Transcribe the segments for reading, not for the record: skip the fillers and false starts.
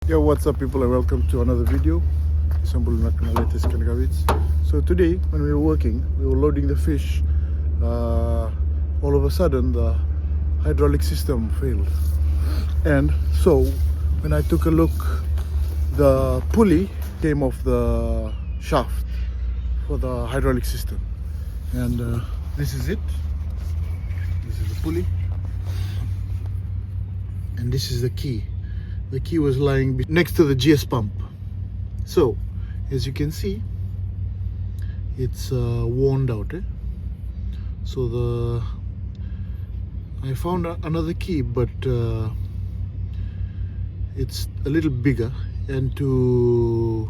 Yo, what's up people, and welcome to another video. Istanbul Nationalities Kanagavits. So today when we were working, we were loading the fish. All of a sudden the hydraulic system failed. And so when I took a look, the pulley came off the shaft for the hydraulic system. And this is it. This is the pulley. And this is the key. The key was lying next to the GS pump. So, as you can see, it's worn out. So I found another key, but it's a little bigger, and to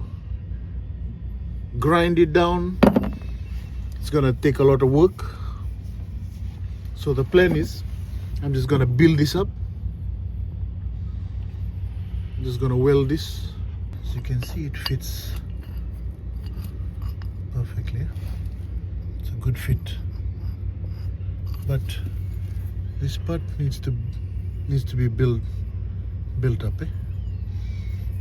grind it down, it's gonna take a lot of work. So the plan is, I'm just gonna build this up. I'm just gonna weld this. As you can see, it fits perfectly. It's a good fit, but this part needs to be built up.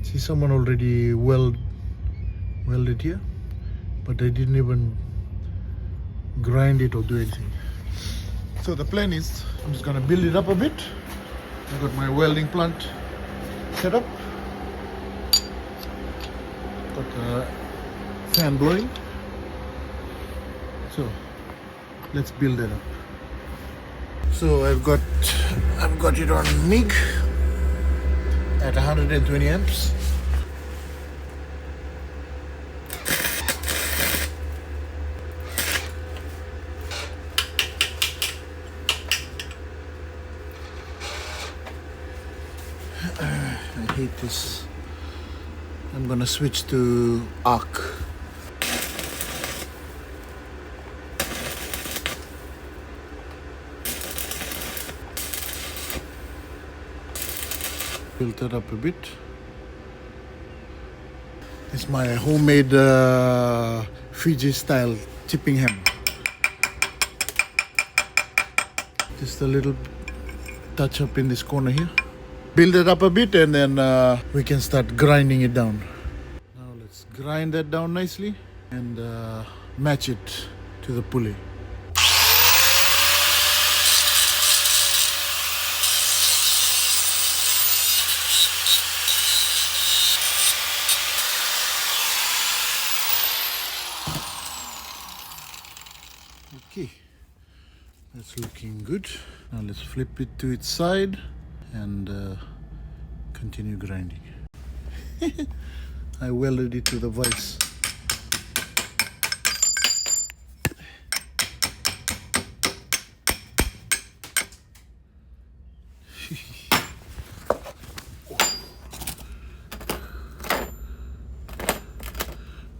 See, someone already welded here, but they didn't even grind it or do anything. So the plan is, I'm just gonna build it up a bit. I've got my welding plant set up. Got a fan blowing. So let's build it up. So I've got it on MIG at 120 amps. I hate this. I'm gonna switch to arc. Built it up a bit. It's my homemade Fiji style chipping hammer. Just a little touch up in this corner here. Build it up a bit, and then we can start grinding it down. Now let's grind that down nicely and match it to the pulley. Okay, that's looking good. Now let's flip it to its side and continue grinding. I welded it to the vise.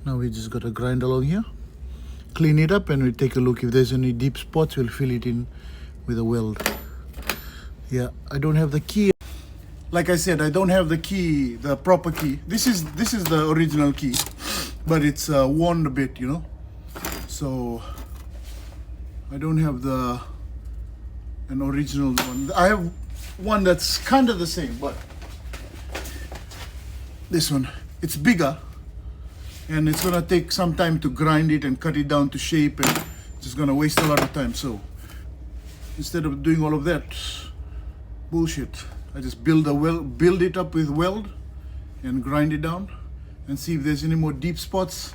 Now we just gotta grind along here, clean it up, and we take a look. If there's any deep spots, we'll fill it in with a weld. Yeah, I don't have the key. Like I said, I don't have the key, the proper key. This is the original key, but it's worn a bit, you know. So I don't have an original one. I have one that's kind of the same, but this one, it's bigger, and it's gonna take some time to grind it and cut it down to shape, and it's just gonna waste a lot of time. So instead of doing all of that bullshit, I just build it up with weld and grind it down, and see if there's any more deep spots.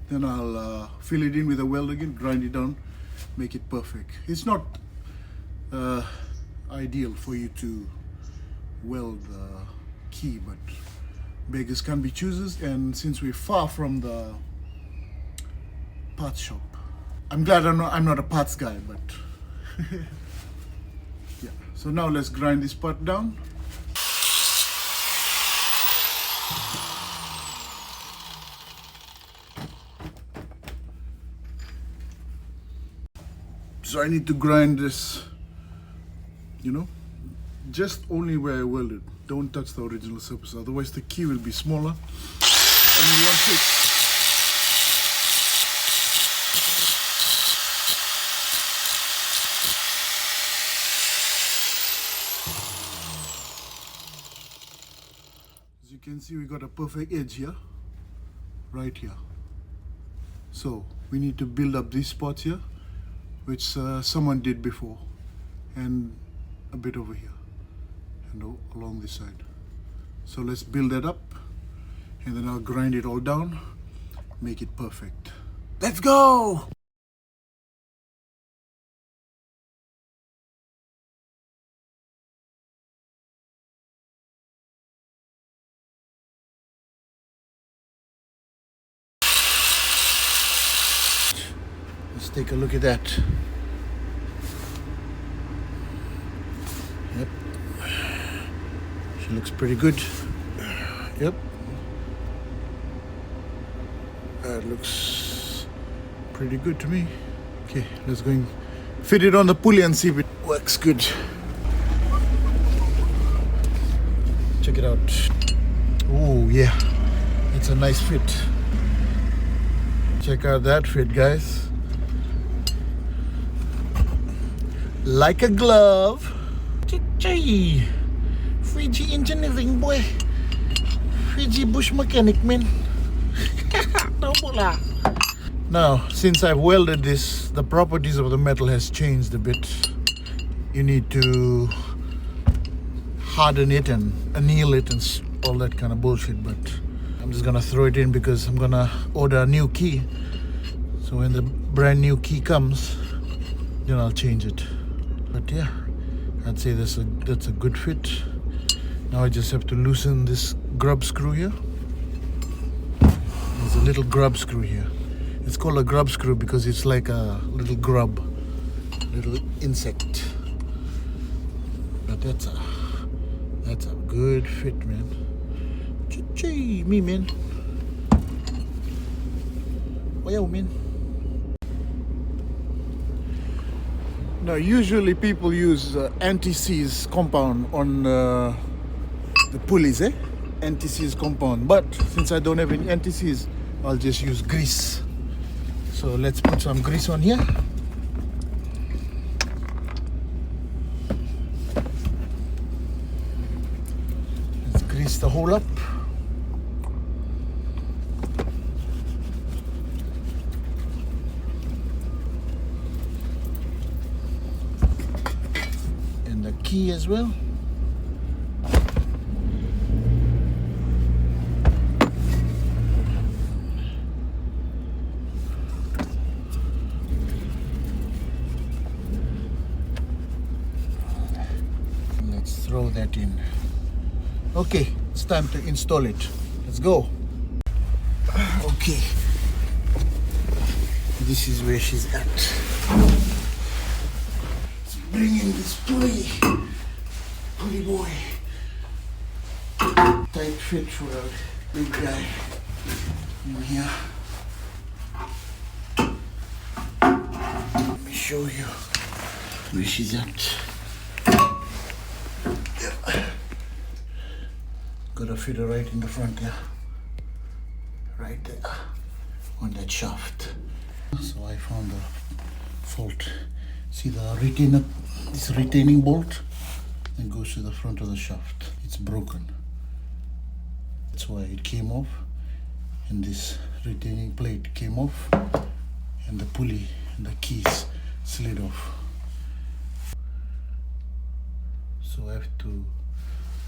Then I'll fill it in with a weld again, grind it down, make it perfect. It's not ideal for you to weld the key, but beggars can be choosers. And since we're far from the parts shop, I'm glad I'm not a parts guy, but yeah. So now let's grind this part down. So I need to grind this, you know, just only where I welded. Don't touch the original surface, otherwise the key will be smaller and it won't fit. can see we got a perfect edge here, right here. So we need to build up these spots here, which someone did before, and a bit over here and along this side. So let's build that up, and then I'll grind it all down, make it perfect. Let's go! Let's take a look at that. Yep. She looks pretty good. Yep. That looks pretty good to me. Okay, let's go and fit it on the pulley and see if it works good. Check it out. Oh yeah, it's a nice fit. Check out that fit, guys. Like a glove. Chee. Fiji engineering boy. Fiji bush mechanic man. Now, since I've welded this, the properties of the metal has changed a bit. You need to harden it and anneal it and all that kind of bullshit, but I'm just gonna throw it in because I'm gonna order a new key. So when the brand new key comes, then I'll change it. But yeah, I'd say that's a good fit. Now I just have to loosen this grub screw here. There's a little grub screw here. It's called a grub screw because it's like a little grub, little insect. But that's a good fit, man. Chee, me man. Wow, man. Now, usually people use anti-seize compound on the pulleys, Anti-seize compound. But since I don't have any anti-seize, I'll just use grease. So let's put some grease on here. Let's grease the hole up. And the key as well. Throw that in. Okay, it's time to install it. Let's go. Okay, this is where she's at. Let's bring in this pulley boy. Tight fit for a big guy in here. Let me show you where she's at. Gotta fit her right in the front, yeah. Right there, on that shaft. So I found the fault. See the retainer, this retaining bolt, and goes to the front of the shaft. It's broken. That's why it came off, and this retaining plate came off, and the pulley and the keys slid off. So I have to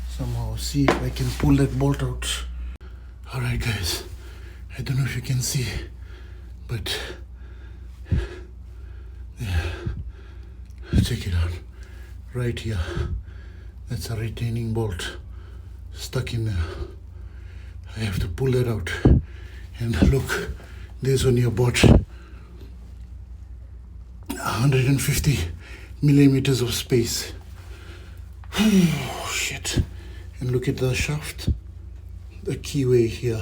somehow see if I can pull that bolt out. Alright guys, I don't know if you can see, but yeah, check it out. Right here, that's a retaining bolt stuck in there. I have to pull that out. And look, there's only about 150 millimeters of space. Oh shit. And look at the shaft, the keyway here.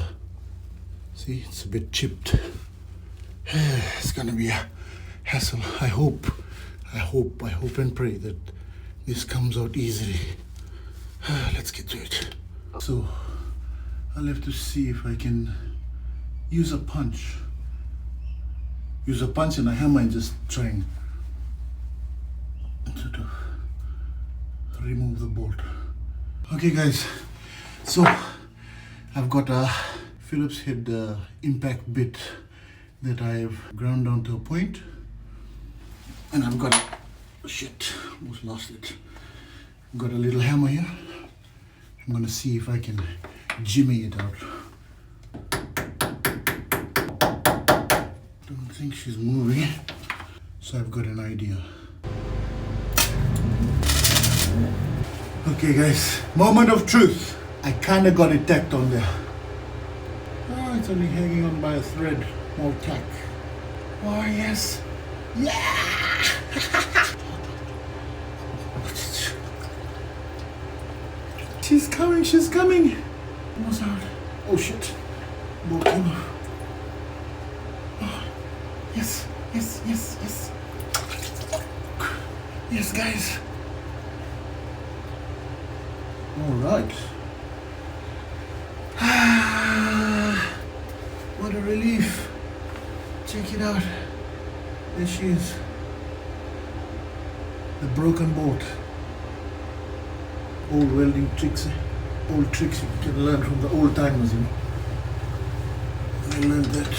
See, it's a bit chipped. It's gonna be a hassle. I hope and pray that this comes out easily. Let's get to it. So I'll have to see if I can use a punch and a hammer and just try and sort of remove the bolt. Okay guys, so I've got a Phillips head impact bit that I've ground down to a point, and I've got shit, almost lost it. Got a little hammer here. I'm gonna see if I can jimmy it out. Don't think she's moving, so I've got an idea. Okay guys, moment of truth. I kinda got it tacked on there. Oh, it's only hanging on by a thread. More tack. Oh yes. Yeah! She's coming, she's coming. Almost out. Oh shit. Bolt came off. Oh, yes, yes, yes, yes. Yes, guys. All right. What a relief. Check it out. There she is. The broken bolt. Old welding tricks. Old tricks you can learn from the old timers, you know. I learned that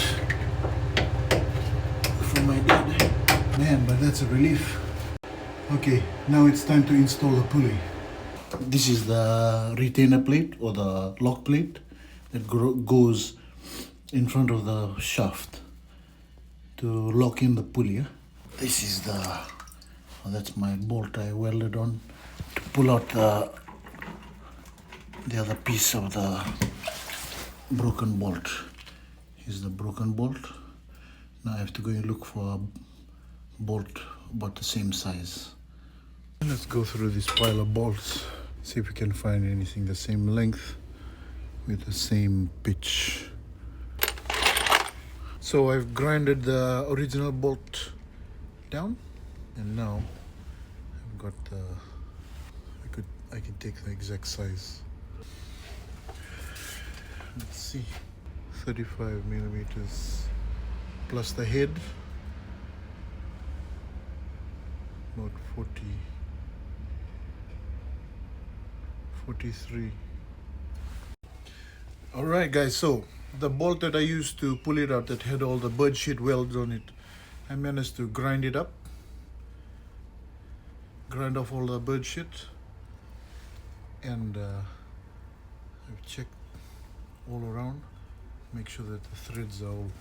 from my dad. Man, but that's a relief. Okay, now it's time to install the pulley. This is the retainer plate or the lock plate that goes in front of the shaft to lock in the pulley. This is that's my bolt I welded on to pull out the other piece of the broken bolt. Here's the broken bolt. Now I have to go and look for a bolt about the same size. Let's go through this pile of bolts, see if we can find anything the same length with the same pitch. So I've grinded the original bolt down, and now I've got I can take the exact size. Let's see, 35 millimeters plus the head, about 43. Alright guys, so the bolt that I used to pull it out that had all the bird shit welds on it, I managed to grind it up, grind off all the bird shit, and I've checked all around, make sure that the threads are all,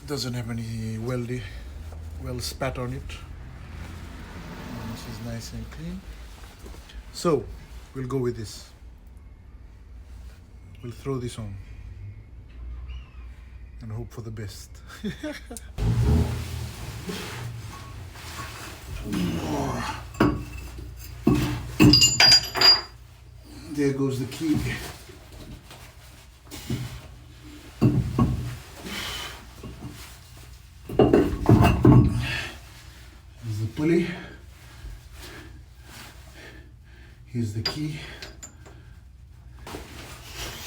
doesn't have any weld spat on it. And this is nice and clean. So we'll go with this. We'll throw this on and hope for the best. There goes the key. There's the pulley. Here's the key.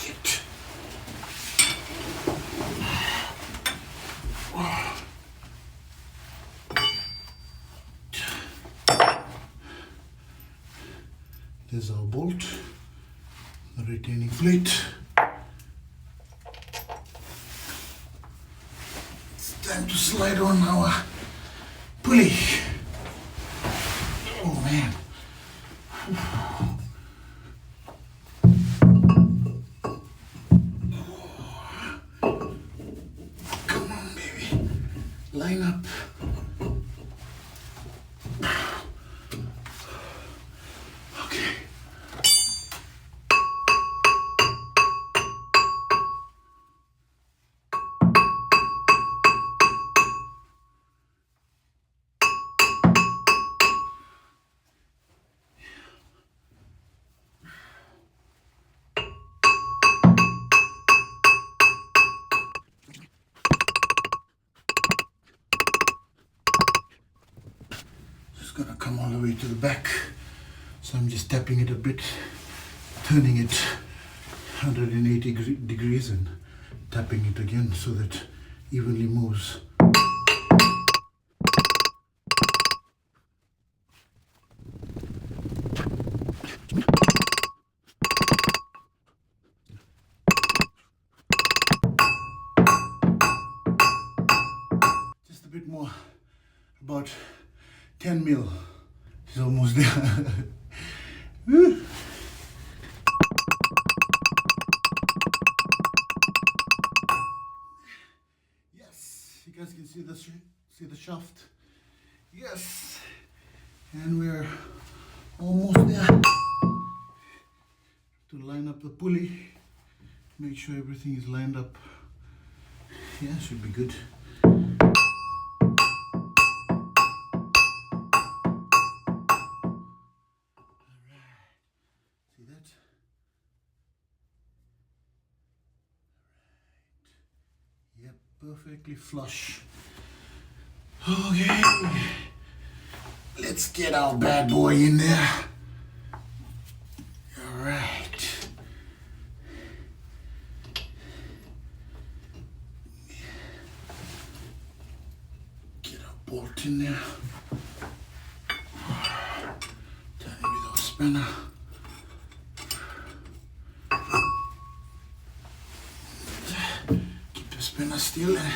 Shit. There's our bolt, the retaining plate. It's time to slide on our pulley. Oh man. Come on, baby. Line up. Okay. Gonna come all the way to the back, so I'm just tapping it a bit, turning it 180 degrees and tapping it again so that evenly moves. bit more, about 10 mil. It's almost there. Woo. Yes, you guys can see the shaft. Yes, and we're almost there. To line up the pulley, make sure everything is lined up. Yeah, should be good. See that? Yep, perfectly flush. Okay, let's get our bad boy in there. All right. Get our bolt in there. Turn it with our spinner. Spinner still and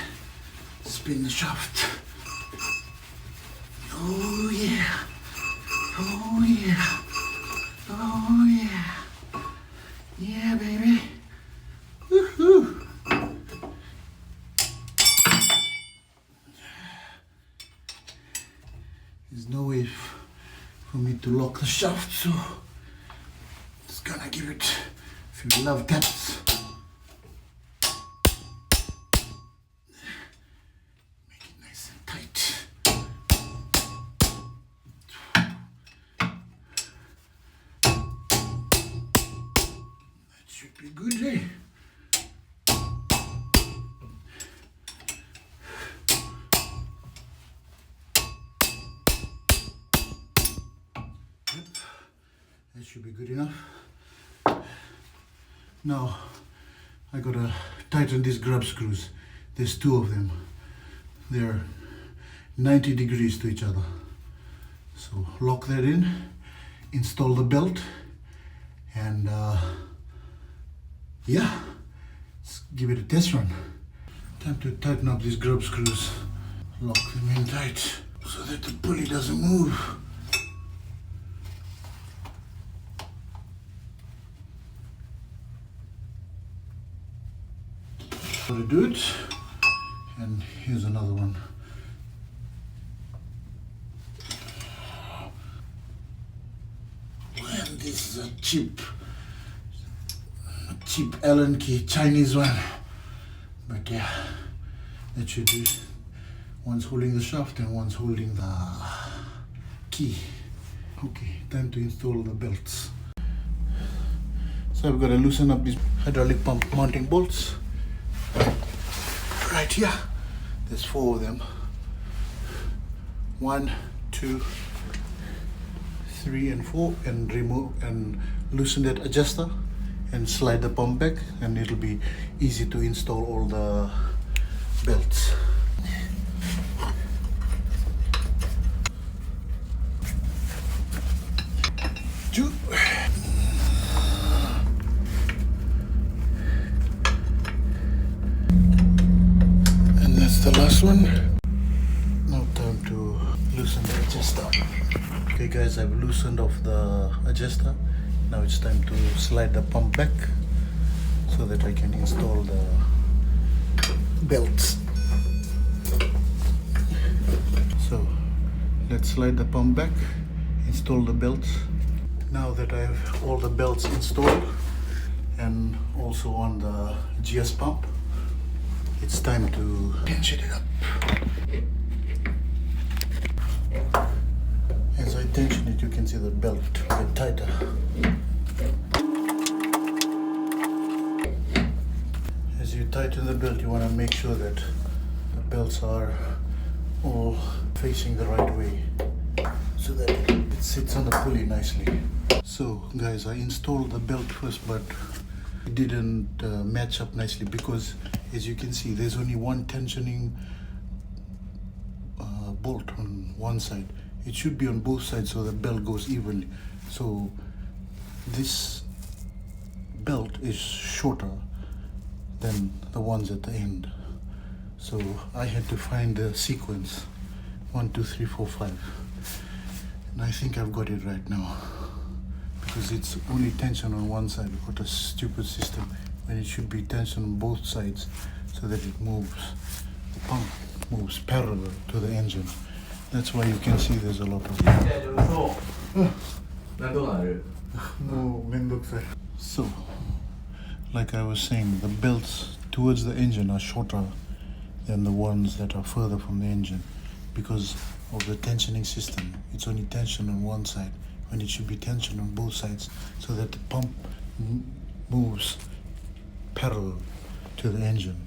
spin the shaft. Oh yeah, oh yeah, oh yeah, yeah baby. Woohoo! There's no way for me to lock the shaft, so just gonna give it a few love taps. Should be good, eh? Yep, that should be good enough. Now, I gotta tighten these grub screws. There's two of them. They're 90 degrees to each other. So lock that in, install the belt, and yeah, let's give it a test run. Time to tighten up these grub screws. Lock them in tight so that the pulley doesn't move. Gotta do it. And here's another one. And this is a cheap Allen key, Chinese one. But yeah, that should be. One's holding the shaft and one's holding the key. Okay, time to install the belts. So I've got to loosen up these hydraulic pump mounting bolts. Right here, there's 4 of them. 1, 2, 3, and 4, and remove and loosen that adjuster and slide the pump back, and it'll be easy to install all the belts. Two. And that's the last one. Now time to loosen the adjuster. Okay guys, I've loosened off the adjuster. Now it's time to slide the pump back so that I can install the belts. So let's slide the pump back, install the belts. Now that I have all the belts installed and also on the GS pump, it's time to tension it up. As I tension it, you can see the belt get tighter. As you tighten the belt, you want to make sure that the belts are all facing the right way so that it sits on the pulley nicely. So guys, I installed the belt first, but it didn't match up nicely because, as you can see, there's only one tensioning bolt on one side. It should be on both sides so the belt goes evenly. So this belt is shorter than the ones at the end. So I had to find the sequence 1, 2, 3, 4, 5, and I think I've got it right now, because it's only tension on one side. What a stupid system, when it should be tension on both sides so that it moves, the pump moves parallel to the engine. That's why you can see there's a lot of So, like I was saying, the belts towards the engine are shorter than the ones that are further from the engine because of the tensioning system. It's only tension on one side when it should be tension on both sides so that the pump moves parallel to the engine.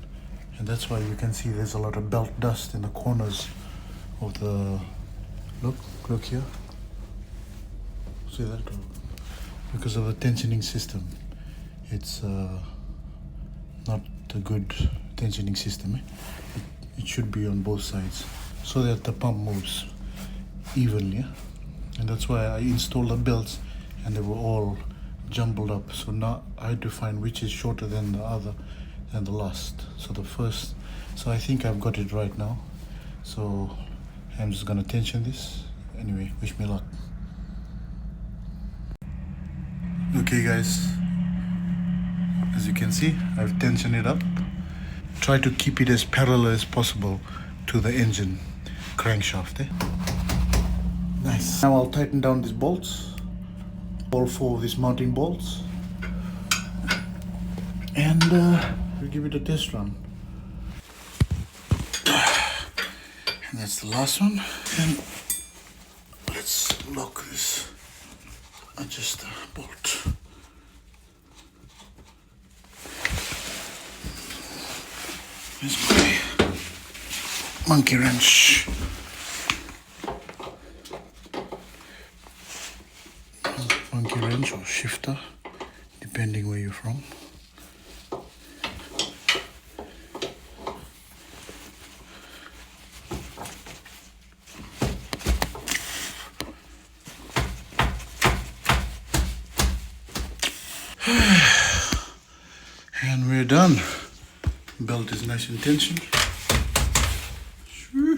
And that's why you can see there's a lot of belt dust in the corners of the... Look here. See that? Because of the tensioning system. It's not a good tensioning system. It should be on both sides so that the pump moves evenly. And that's why I installed the belts and they were all jumbled up. So now I had to find which is shorter than the other and the last. So I think I've got it right now. So I'm just gonna tension this. Anyway, wish me luck. Okay guys, as you can see, I've tensioned it up. Try to keep it as parallel as possible to the engine crankshaft. Nice. Now I'll tighten down these bolts, all 4 of these mounting bolts, and we'll give it a test run. And that's the last one. And let's lock this, adjust the bolt. Here's my monkey wrench. Monkey wrench or shifter, depending where you're from. And we're done. Belt is nice and tensioned. You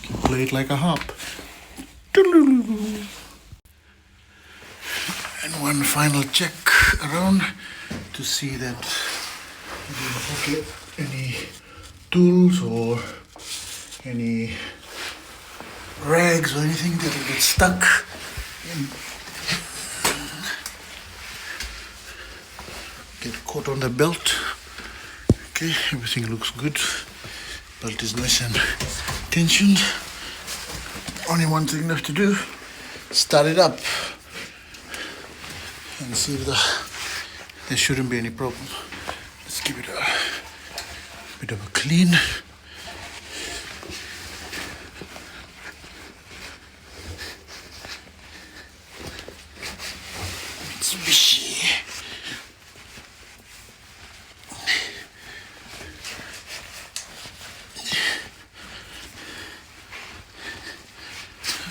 can play it like a harp. And one final check around to see that I didn't forget any tools or any rags or anything that will get stuck and get caught on the belt. Okay, everything looks good. Belt is nice and tensioned. Only one thing left to do, start it up and see if there shouldn't be any problem. Let's give it a bit of a clean. Mitsubishi.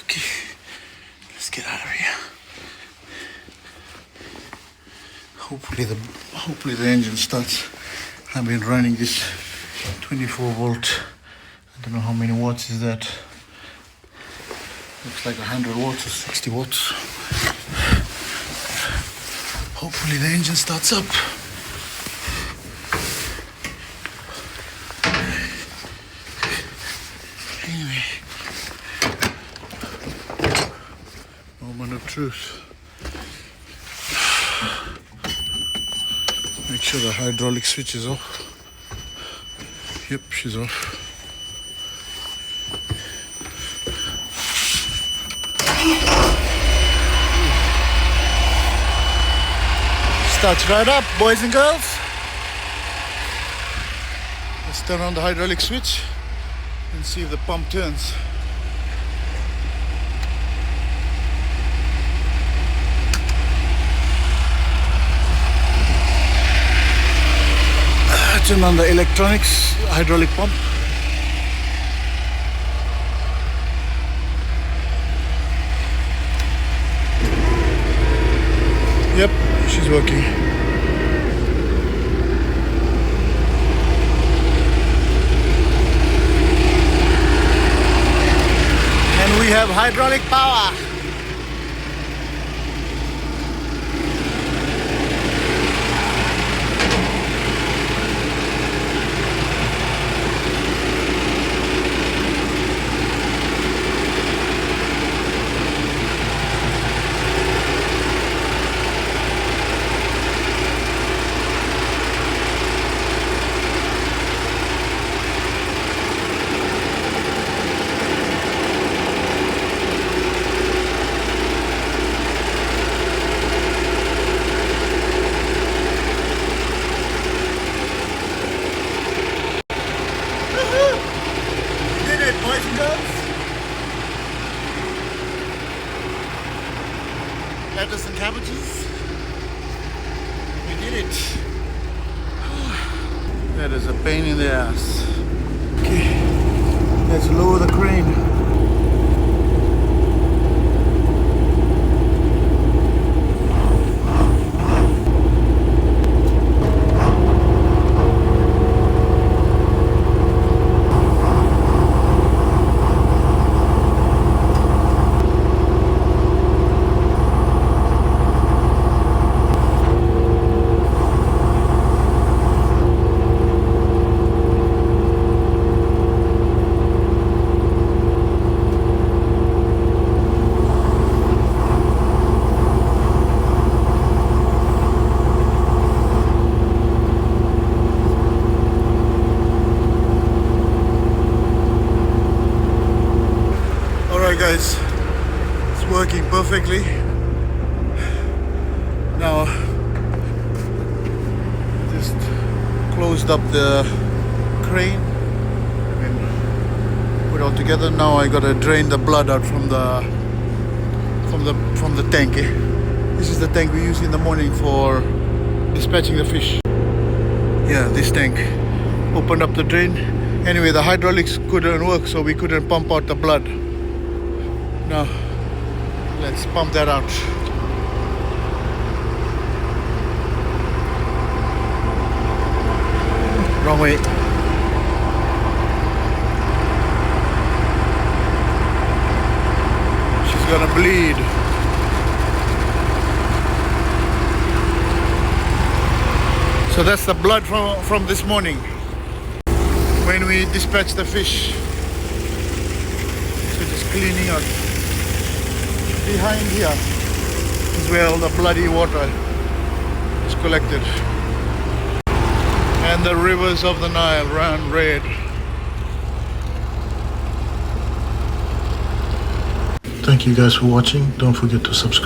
Okay, let's get out of here. Hopefully the engine starts. I've been running this 24 volt. I don't know how many watts is that. Looks like 100 watts or 60 watts. Hopefully the engine starts up. Anyway, moment of truth. Make sure the hydraulic switch is off. Yep, she's off. Starts right up, boys and girls. Let's turn on the hydraulic switch and see if the pump turns. Turn on the electronics hydraulic pump. Yep, she's working. have hydraulic power. Boys and girls, lettuce and cabbages, we did it. That is a pain in the ass. Okay, let's lower the crane. Guys, it's working perfectly. Now just closed up the crane and put it all together. Now I gotta drain the blood out from the tank. This is the tank we use in the morning for dispatching the fish. Yeah, this tank. Opened up the drain. Anyway, the hydraulics couldn't work, so we couldn't pump out the blood. Now, let's pump that out. Wrong way. She's gonna bleed. So that's the blood from this morning when we dispatched the fish. So just cleaning out. Behind here is where all the bloody water is collected. And the rivers of the Nile run red. Thank you guys for watching. Don't forget to subscribe.